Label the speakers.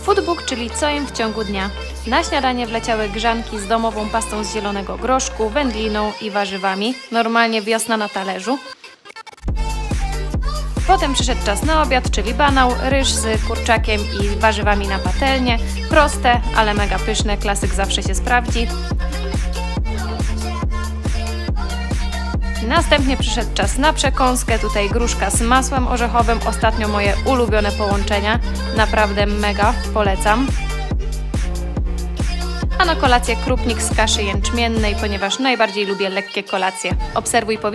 Speaker 1: Foodbook, czyli co jem w ciągu dnia. Na śniadanie wleciały grzanki z domową pastą z zielonego groszku, wędliną i warzywami. Normalnie wiosna na talerzu. Potem przyszedł czas na obiad, czyli banał, ryż z kurczakiem i warzywami na patelnię. Proste, ale mega pyszne, klasyk zawsze się sprawdzi. Następnie przyszedł czas na przekąskę, tutaj gruszka z masłem orzechowym, ostatnio moje ulubione połączenia, naprawdę mega, polecam. A na kolację krupnik z kaszy jęczmiennej, ponieważ najbardziej lubię lekkie kolacje. Obserwuj powietrze.